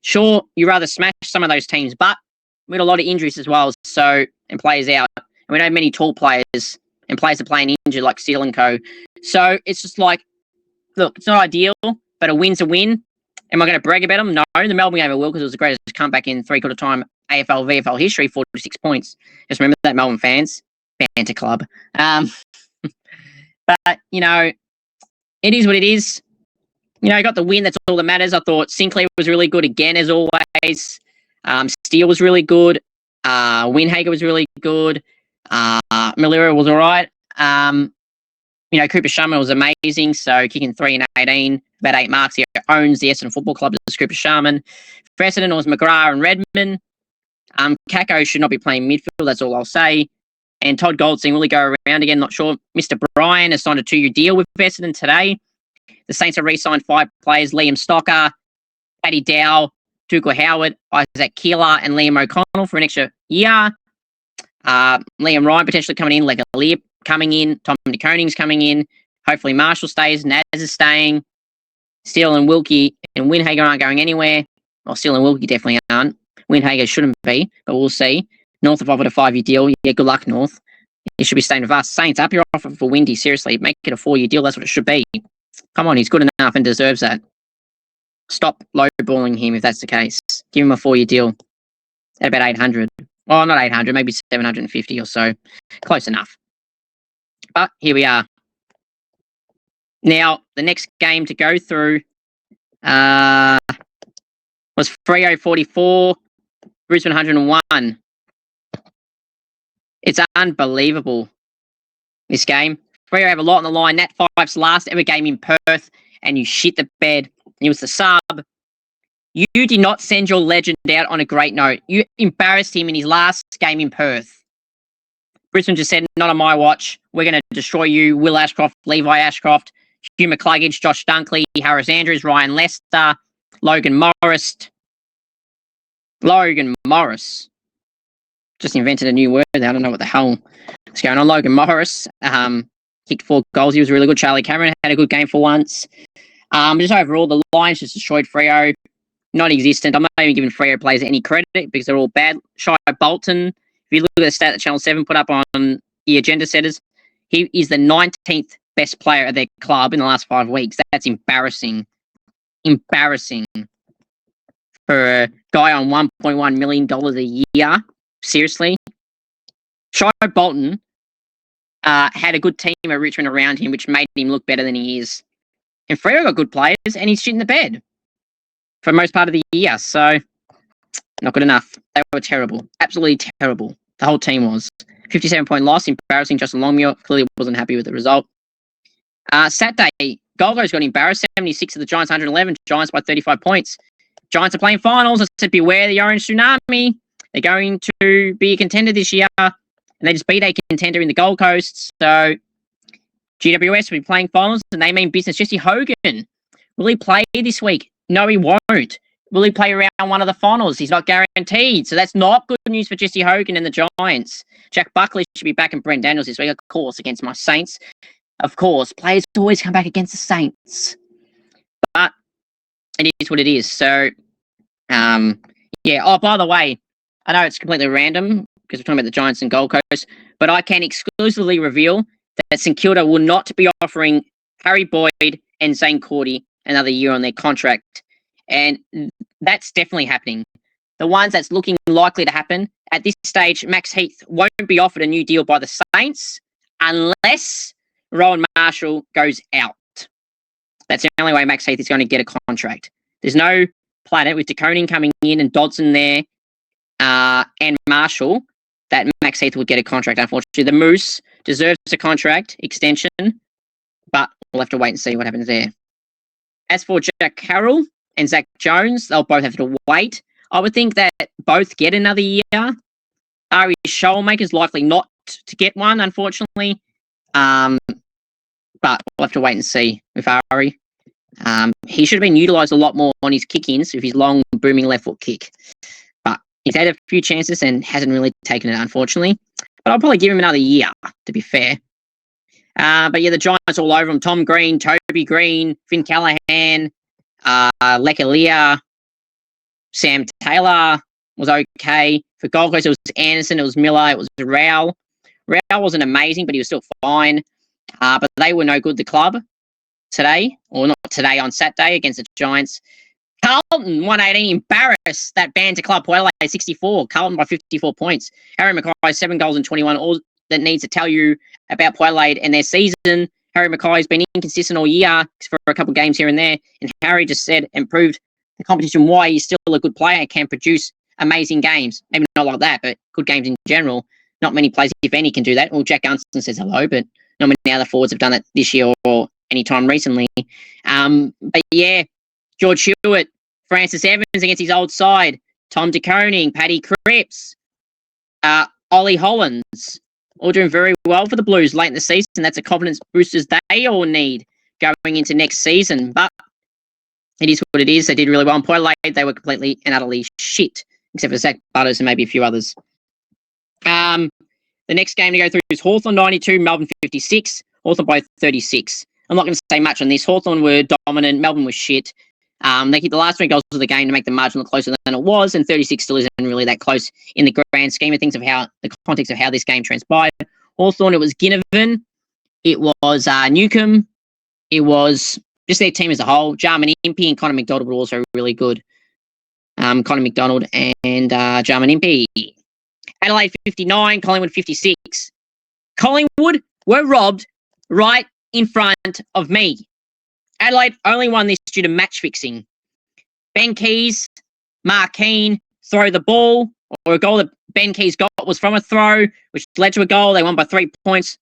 Sure, you rather smash some of those teams, but we had a lot of injuries as well, and players out. And we don't have many tall players, and players are playing injured like Steele and co. So it's just like, look, it's not ideal, but a win's a win. Am I going to brag about them? No, the Melbourne game I will, because it was the greatest comeback in three-quarter time AFL, VFL history, 46 points. Just remember that, Melbourne fans. Banter club. But, it is what it is. I got the win. That's all that matters. I thought Sinclair was really good again, as always. Steele was really good. Winhager was really good. Milera was all right. Cooper Sharman was amazing. So kicking 3 and 18, about 8 marks. He owns the Essendon Football Club as Cooper Sharman. For Essendon, it was McGrath and Redmond. Kako should not be playing midfield. That's all I'll say. And Todd Goldsing, will he go around again? Not sure. Mr. Bryan has signed a 2-year deal with Essendon today. The Saints have re-signed 5 players: Liam Stocker, Paddy Dow, Tuchel Howard, Isaac Keeler, and Liam O'Connell for an extra year. Liam Ryan potentially coming in, like a Lip coming in, Tom DeConing's coming in. Hopefully Marshall stays, Naz is staying. Steele and Wilkie and Winhager aren't going anywhere. Well, Steele and Wilkie definitely aren't. Winhager shouldn't be, but we'll see. North have offered a 5-year deal. Yeah, good luck, North. He should be staying with us. Saints, up your offer for Windy. Seriously, make it a 4-year deal. That's what it should be. Come on, he's good enough and deserves that. Stop lowballing him if that's the case. Give him a 4-year deal at about 800. Well, not 800, maybe 750 or so. Close enough. But here we are. Now, the next game to go through was Freo 44, Brisbane 101. It's unbelievable, this game. Freo have a lot on the line. Nat Fyfe's last ever game in Perth, and you shit the bed. He was the sub. You did not send your legend out on a great note. You embarrassed him in his last game in Perth. Brisbane just said, not on my watch. We're going to destroy you. Will Ashcroft, Levi Ashcroft, Hugh McCluggage, Josh Dunkley, Harris Andrews, Ryan Lester, Logan Morris. Just invented a new word. I don't know what the hell is going on. Logan Morris kicked 4 goals. He was really good. Charlie Cameron had a good game for once. Just overall, the Lions just destroyed Freo. Non-existent. I'm not even giving Freo players any credit because they're all bad. Shai Bolton, if you look at the stat that Channel 7 put up on the agenda setters, he is the 19th best player at their club in the last 5 weeks. That's embarrassing. Embarrassing. For a guy on $1.1 million a year. Seriously. Shai Bolton had a good team at Richmond around him, which made him look better than he is. And Freo got good players, and he's shitting the bed for most part of the year. So, not good enough. They were terrible. Absolutely terrible. The whole team was. 57-point loss. Embarrassing. Justin Longmuir clearly wasn't happy with the result. Saturday, Gold Coast got embarrassed. 76 of the Giants, 111. Giants by 35 points. Giants are playing finals. I said, beware the Orange Tsunami. They're going to be a contender this year. And they just beat a contender in the Gold Coast. So, GWS will be playing finals, and they mean business. Jesse Hogan, will he play this week? No, he won't. Will he play around one of the finals? He's not guaranteed. So that's not good news for Jesse Hogan and the Giants. Jack Buckley should be back, and Brent Daniels this week, of course, against my Saints. Of course, players always come back against the Saints. But it is what it is. So, yeah. Oh, by the way, I know it's completely random because we're talking about the Giants and Gold Coast, but I can exclusively reveal that St Kilda will not be offering Harry Boyd and Zane Cordy another year on their contract. And that's definitely happening. The ones that's looking likely to happen, at this stage, Max Heath won't be offered a new deal by the Saints unless Rowan Marshall goes out. That's the only way Max Heath is going to get a contract. There's no planet with DeConing coming in and Dodson there and Marshall that Max Heath would get a contract, unfortunately. The Moose deserves a contract extension, but we'll have to wait and see what happens there. As for Jack Carroll and Zach Jones, they'll both have to wait. I would think that both get another year. Ari Shoalmaker's likely not to get one, unfortunately. But we'll have to wait and see with Ari. He should have been utilised a lot more on his kick-ins with his long, booming left foot kick. But he's had a few chances and hasn't really taken it, unfortunately. But I'll probably give him another year, to be fair. But yeah, the Giants all over him. Tom Green, Toby Green, Finn Callahan, Lekalia, Sam Taylor, was okay. For Gold Coast, it was Anderson, it was Miller, it was Rowell. Rowell wasn't amazing, but he was still fine. But they were no good, the club, today. Or not today, on Saturday against the Giants. Carlton, 118, embarrassed that Banter club, Port Adelaide, 64. Carlton by 54 points. Harry Mackay, 7 goals and 21. All that needs to tell you about Port Adelaide and their season. Harry Mackay's been inconsistent all year for a couple of games here and there. And Harry just said and proved the competition why he's still a good player and can produce amazing games. Maybe not like that, but good games in general. Not many players, if any, can do that. Well, Jack Gunston says hello, but not many other forwards have done it this year or any time recently. But yeah, George Hewitt, Francis Evans against his old side, Tom De Koning, Paddy Cripps, Ollie Hollins, all doing very well for the Blues late in the season. That's a confidence booster they all need going into next season. But it is what it is. They did really well. In Port Adelaide, they were completely and utterly shit, except for Zach Butters and maybe a few others. The next game to go through is Hawthorn 92, Melbourne 56. Hawthorn both 36. I'm not going to say much on this. Hawthorn were dominant. Melbourne was shit. They hit the last 3 goals of the game to make the margin look closer than it was, and 36 still isn't really that close in the grand scheme of things of how the context of how this game transpired. Hawthorn, it was Ginnivan, it was Newcomb, it was just their team as a whole. Jarman Impey and Connor McDonald were also really good. Connor McDonald and Jarman Impey. Adelaide 59, Collingwood 56. Collingwood were robbed right in front of me. Adelaide only won this due to match fixing. Ben Keys, Mark Keane throw the ball, or a goal that Ben Keys got was from a throw, which led to a goal. They won by 3 points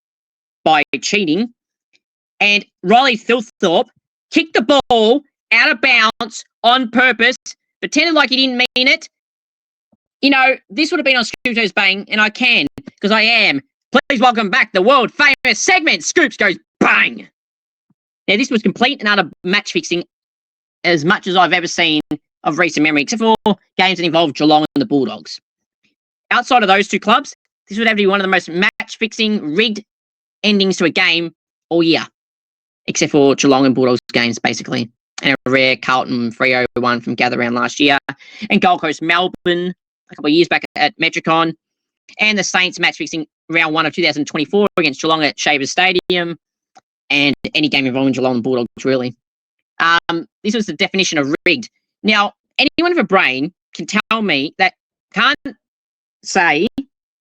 by cheating. And Riley Thilthorpe kicked the ball out of bounds on purpose, pretended like he didn't mean it. You know, this would have been on Scoops Goes Bang, and I can, because I am. Please welcome back the world famous segment, Scoops Goes Bang. Now, this was complete and utter match fixing as much as I've ever seen of recent memory, except for games that involved Geelong and the Bulldogs. Outside of those two clubs, this would have to be one of the most match fixing, rigged endings to a game all year, except for Geelong and Bulldogs games, basically. And a rare Carlton 3-0 one from Gather Round last year. And Gold Coast Melbourne a couple of years back at Metricon. And the Saints match fixing round 1 of 2024 against Geelong at Shavers Stadium. And any game involving Geelong and Bulldogs, really. This was the definition of rigged. Now, anyone with a brain can tell me that, can't say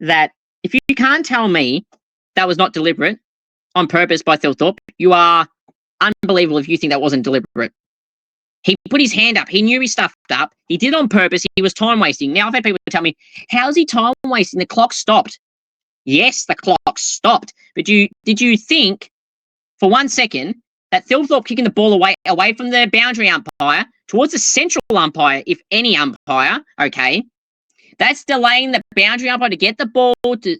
that, if you can't tell me that was not deliberate on purpose by Thilthorpe, you are unbelievable if you think that wasn't deliberate. He put his hand up. He knew he stuffed up. He did it on purpose. He was time wasting. Now, I've had people tell me, how's he time wasting? The clock stopped. Yes, the clock stopped. But did you think for 1 second that Thilthorpe kicking the ball away from the boundary umpire towards the central umpire, if any umpire, okay, that's delaying the boundary umpire to get the ball, to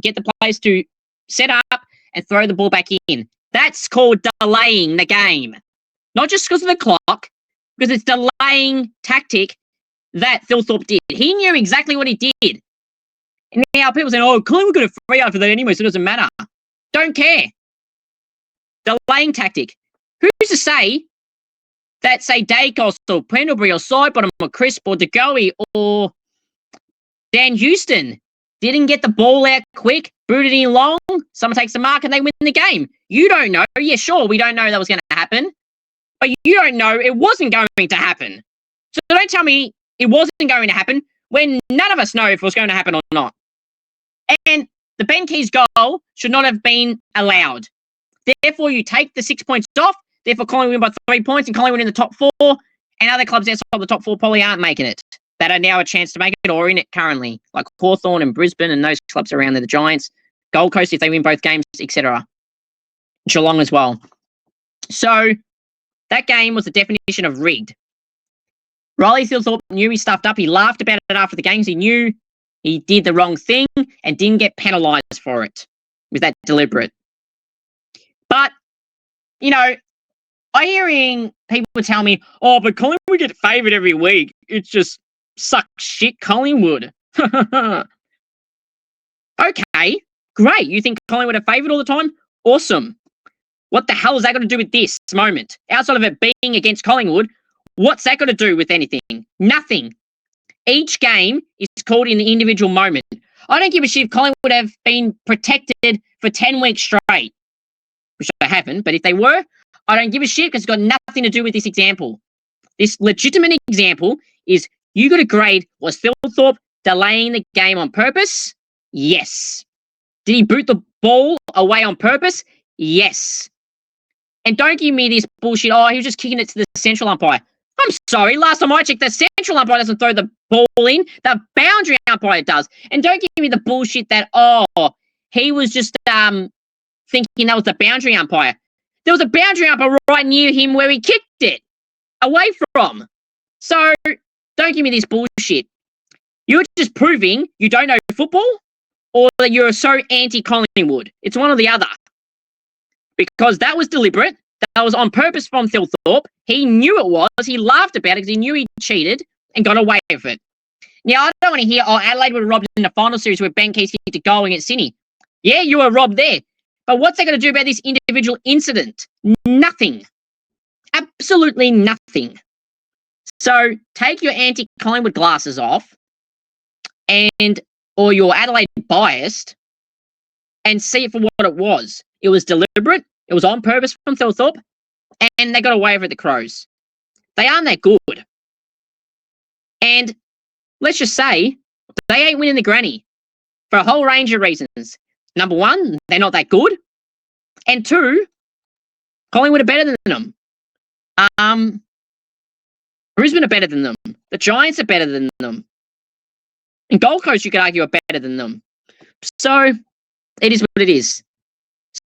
get the players to set up and throw the ball back in. That's called delaying the game. Not just because of the clock, because it's delaying tactic that Thilthorpe did. He knew exactly what he did. And now people saying, oh, Collingwood got a free after that anyway, so it doesn't matter. Don't care. Delaying tactic. Who's to say that, say, Dacos or Pendlebury or Sidebottom or Crisp or DeGoey or Dan Houston didn't get the ball out quick, booted in long, someone takes the mark and they win the game? You don't know. Yeah, sure, we don't know that was going to happen. But you don't know it wasn't going to happen. So don't tell me it wasn't going to happen when none of us know if it was going to happen or not. And the Ben Keys goal should not have been allowed. Therefore, you take the 6 points off. Therefore, Collingwood win by 3 points and Collingwood in the top 4. And other clubs outside the top 4 probably aren't making it. That are now a chance to make it or in it currently. Like Hawthorn and Brisbane and those clubs around there, the Giants. Gold Coast if they win both games, etc. Geelong as well. So, that game was the definition of rigged. Riley Thilthorpe knew he stuffed up. He laughed about it after the games. He knew he did the wrong thing and didn't get penalised for it. Was that deliberate? But, you know, I'm hearing people tell me, oh, but Collingwood get favoured every week. It's just suck shit, Collingwood. Okay, great. You think Collingwood are favoured all the time? Awesome. What the hell has that got to do with this moment? Outside of it being against Collingwood, what's that got to do with anything? Nothing. Each game is called in the individual moment. I don't give a shit if Collingwood would have been protected for 10 weeks straight, which they haven't, but if they were, I don't give a shit because it's got nothing to do with this example. This legitimate example is you got a grade, was Thilthorpe delaying the game on purpose? Yes. Did he boot the ball away on purpose? Yes. And don't give me this bullshit, oh, he was just kicking it to the central umpire. I'm sorry, last time I checked, the central umpire doesn't throw the ball in, the boundary umpire does. And don't give me the bullshit that, oh, he was just thinking that was the boundary umpire. There was a boundary umpire right near him where he kicked it away from. So don't give me this bullshit. You're just proving you don't know football or that you're so anti-Collingwood. It's one or the other. Because that was deliberate. That was on purpose from Thilthorpe. He knew it was. He laughed about it because he knew he cheated and got away with it. Now, I don't want to hear, oh, Adelaide were robbed in the final series where Ben Keays kicked a goal against Sydney. Yeah, you were robbed there. But what's that going to do about this individual incident? Nothing. Absolutely nothing. So take your anti-Collingwood glasses off or your Adelaide biased and see it for what it was. It was deliberate. It was on purpose from Thilthorpe, and they got away with it, the Crows. They aren't that good. And let's just say they ain't winning the granny for a whole range of reasons. Number one, they're not that good. And two, Collingwood are better than them. Brisbane are better than them. The Giants are better than them. And Gold Coast, you could argue, are better than them. So it is what it is.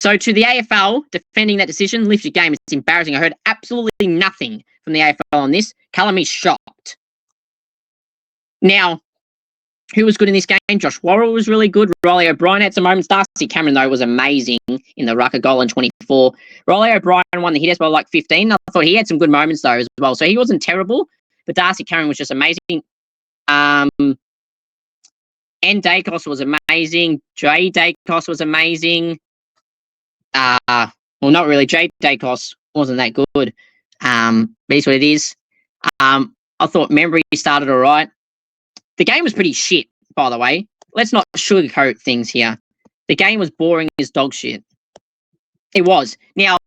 So to the AFL defending that decision, lift your game. It's embarrassing. I heard absolutely nothing from the AFL on this. Colour me shocked. Now, who was good in this game? Josh Worrell was really good. Riley O'Brien had some moments. Darcy Cameron, though, was amazing in the rucker goal in 24. Riley O'Brien won the hit as well, like 15. I thought he had some good moments, though, as well. So he wasn't terrible, but Darcy Cameron was just amazing. N. Dacos was amazing. Jay Dacos was amazing. Well, not really. Jay Dacos wasn't that good. But it's what it is. I thought Membry started all right. The game was pretty shit, by the way. Let's not sugarcoat things here. The game was boring as dog shit. It was. Now,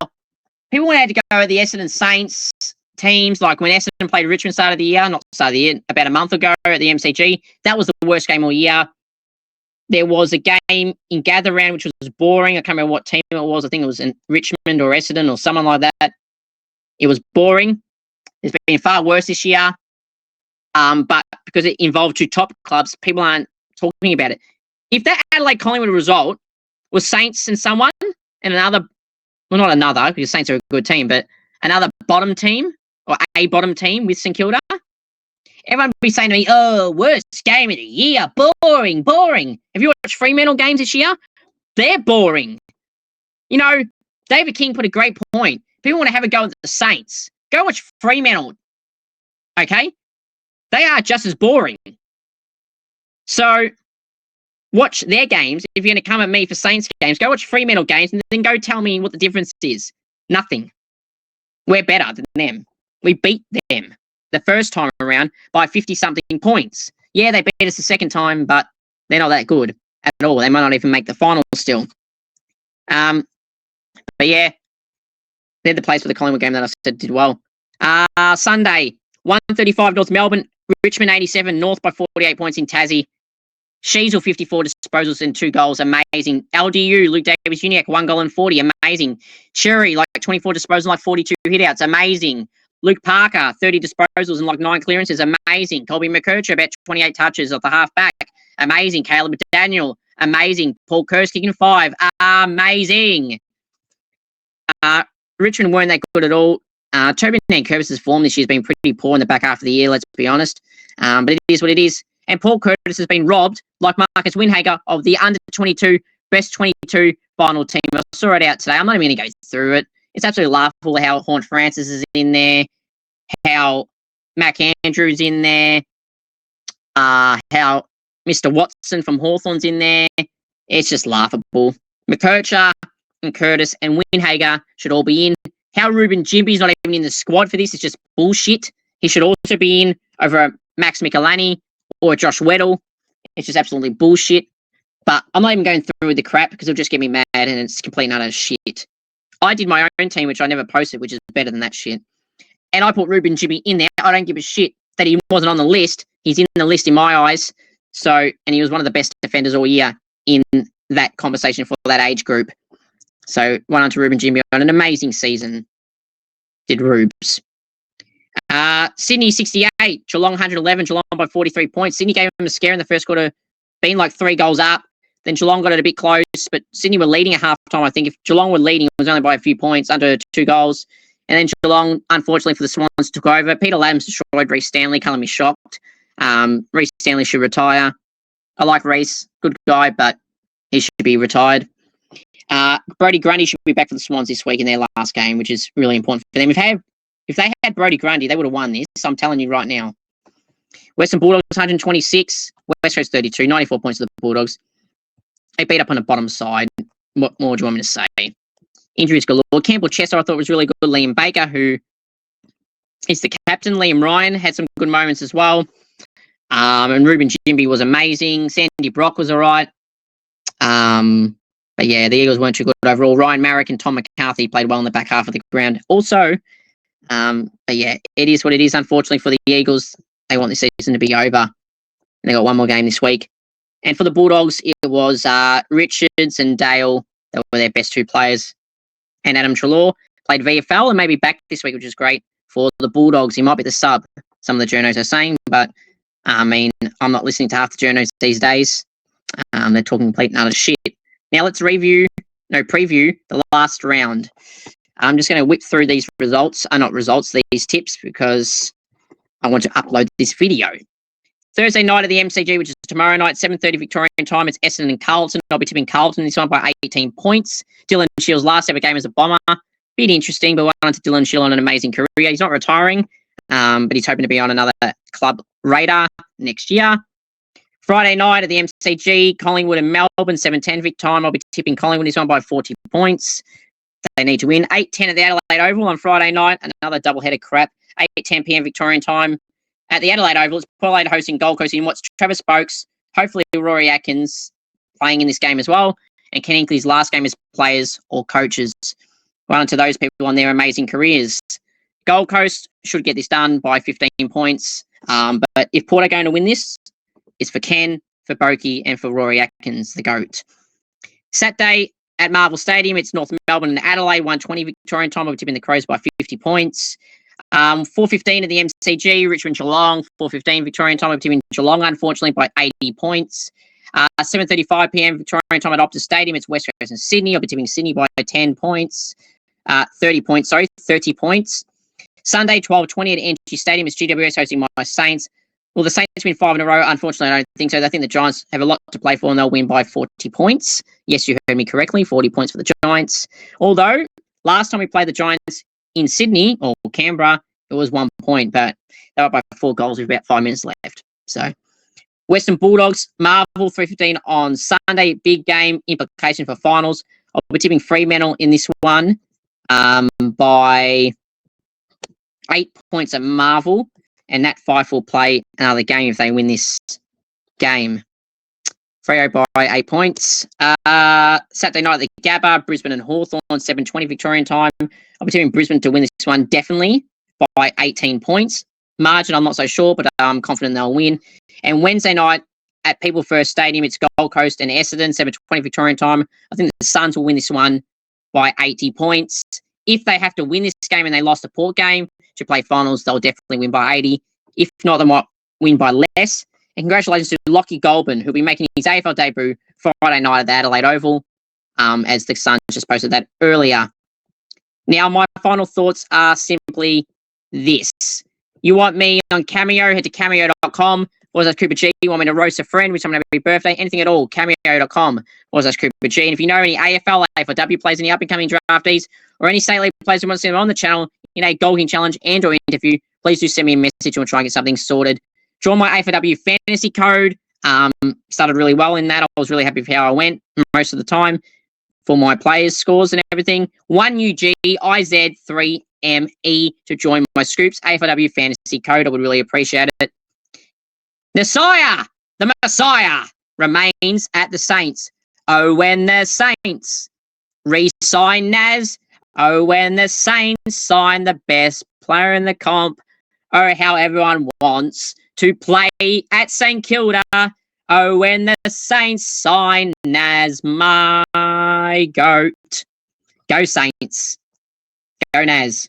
people wanted to go at the Essendon Saints teams, like when Essendon played Richmond start of the year, not start of the year, about a month ago at the MCG. That was the worst game all year. There was a game in Gather Round, which was boring. I can't remember what team it was. I think it was in Richmond or Essendon or someone like that. It was boring. It's been far worse this year. But because it involved two top clubs, people aren't talking about it. If that Adelaide Collingwood result was Saints and someone and another, well, not another, because Saints are a good team, but another bottom team or a bottom team with St Kilda, everyone would be saying to me, oh, worst game of the year, boring. Have you watched Fremantle games this year? They're boring. You know, David King put a great point. People want to have a go at the Saints. Go watch Fremantle. Okay? They are just as boring. So, watch their games. If you're going to come at me for Saints games, go watch Fremantle games and then go tell me what the difference is. Nothing. We're better than them. We beat them the first time around by 50-something points. Yeah, they beat us the second time, but they're not that good at all. They might not even make the final still. But yeah, they're the place for the Collingwood game that I said did well. Sunday, 135 North Melbourne, Richmond 87, North by 48 points in Tassie. Sheasel 54 disposals and 2 goals, amazing. LDU, Luke Davis-Uniacke, 1 goal and 40, amazing. Cherry, like 24 disposals, like 42 hitouts, amazing. Luke Parker, 30 disposals and like 9 clearances, amazing. Colby McKercher, about 28 touches off the half-back, amazing. Caleb Daniel, amazing. Paul Kerrs kicking 5, amazing. Richmond weren't that good at all. Tobin Nankervis's form this year has been pretty poor in the back half of the year, let's be honest. But it is what it is. And Paul Curtis has been robbed, like Marcus Winhager, of the under-22 best 22 final team. I saw it out today. I'm not even going to go through it. It's absolutely laughable how Horne Francis is in there, how Mac Andrews in there, how Mr Watson from Hawthorn's in there. It's just laughable. McKercher and Curtis and Winhager should all be in. How Ruben Jimby's not even in the squad for this is just bullshit. He should also be in over Max Michelani or a Josh Weddle. It's just absolutely bullshit. But I'm not even going through with the crap because it'll just get me mad and it's complete and utter shit. I did my own team, which I never posted, which is better than that shit. And I put Ruben Jimmy in there. I don't give a shit that he wasn't on the list. He's in the list in my eyes. So, and he was one of the best defenders all year in that conversation for that age group. So, one on to Ruben Jimmy on an amazing season. Did Rubes. Sydney 68, Geelong 111, Geelong by 43 points. Sydney gave him a scare in the first quarter, being like 3 goals up. Then Geelong got it a bit close, but Sydney were leading at halftime. I think if Geelong were leading, it was only by a few points, under 2 goals. And then Geelong, unfortunately for the Swans, took over. Peter Ladhams destroyed Reece Stanley, calling me shocked. Reece Stanley should retire. I like Reece, good guy, but he should be retired. Brodie Grundy should be back for the Swans this week in their last game, which is really important for them. If they had Brodie Grundy, they would have won this. I'm telling you right now. Western Bulldogs 126, West Coast 32, 94 points to the Bulldogs. They beat up on the bottom side. What more do you want me to say? Injuries galore. Campbell Chester I thought was really good. Liam Baker, who is the captain. Liam Ryan had some good moments as well. And Ruben Jimby was amazing. Sandy Brock was all right. But yeah, the Eagles weren't too good overall. Ryan Marrick and Tom McCarthy played well in the back half of the ground. Also, but yeah, it is what it is. Unfortunately for the Eagles, they want this season to be over. And they got one more game this week. And for the Bulldogs, it was Richards and Dale that were their best 2 players. And Adam Treloar played VFL and maybe back this week, which is great for the Bulldogs. He might be the sub, some of the journos are saying, but I mean, I'm not listening to half the journos these days. They're talking complete and utter shit. Now let's preview the last round. I'm just going to whip through these these tips, because I want to upload this video. Thursday night at the MCG, which is tomorrow night, 7:30 Victorian time. It's Essendon and Carlton. I'll be tipping Carlton this one by 18 points. Dylan Shields' last ever game as a Bomber. Bit interesting, but well done to Dylan Shields on an amazing career. He's not retiring, but he's hoping to be on another club radar next year. Friday night at the MCG, Collingwood and Melbourne, 7:10 Vic time. I'll be tipping Collingwood this one by 40 points. They need to win. 8:10 at the Adelaide Oval on Friday night. Another doubleheader crap. 8:10 p.m. Victorian time. At the Adelaide Oval, it's Port Adelaide hosting Gold Coast in what's Trevor Spokes, hopefully Rory Atkins playing in this game as well, and Ken Hinkley's last game as players or coaches. Well done to those people on their amazing careers. Gold Coast should get this done by 15 points. But if Port are going to win this, it's for Ken, for Boki, and for Rory Atkins, the GOAT. Saturday at Marvel Stadium, it's North Melbourne and Adelaide, 1:20 Victorian time. I'll be tipping the Crows by 50 points. 4:15 at the MCG, Richmond Geelong, 4:15 Victorian time. I'll be tipping Geelong, unfortunately, by 80 points. 7:35 p.m. Victorian time at Optus Stadium, it's West Coast and Sydney. I'll be tipping Sydney by 30 points. Sunday, 12:20 at NG Stadium, it's GWS hosting my Saints. Well, the Saints win 5 in a row. Unfortunately, I don't think so. I think the Giants have a lot to play for and they'll win by 40 points. Yes, you heard me correctly, 40 points for the Giants. Although, last time we played the Giants in Sydney, or Canberra, it was 1 point, but they were by 4 goals with about 5 minutes left. So, Western Bulldogs, Marvel, 3:15 on Sunday. Big game, implication for finals. I'll be tipping Fremantle in this one by 8 points at Marvel. And that 5 will play another game if they win this game. Freo by 8 points. Saturday night at the Gabba, Brisbane and Hawthorn, 7:20 Victorian time. I'll be tipping Brisbane to win this one definitely by 18 points. Margin, I'm not so sure, but I'm confident they'll win. And Wednesday night at People First Stadium, it's Gold Coast and Essendon, 7:20 Victorian time. I think the Suns will win this one by 80 points. If they have to win this game and they lost a Port game to play finals, they'll definitely win by 80. If not, they might win by less. And congratulations to Lockie Goulburn, who'll be making his AFL debut Friday night at the Adelaide Oval, as the Sun just posted that earlier. Now, my final thoughts are simply this. You want me on Cameo, head to cameo.com. Or as Cooper G, you want me to roast a friend, which I'm going to have a birthday, anything at all, cameo.com. Or as Cooper G. And if you know any AFL, AFLW players, any up-and-coming draftees, or any state league players who want to see them on the channel in a Gold King Challenge and or interview, please do send me a message and we'll try and get something sorted. Draw my AFLW fantasy code. Started really well in that. I was really happy with how I went most of the time for my players' scores and everything. 1UGIZ3ME to join my Scoops AFLW fantasy code. I would really appreciate it. Nasiah, the Messiah, remains at the Saints. Oh, when the Saints re-sign Naz. Oh, when the Saints sign the best player in the comp. Oh, how everyone wants to play at St Kilda. Oh, when the Saints sign Naz, my goat. Go Saints. Go Naz.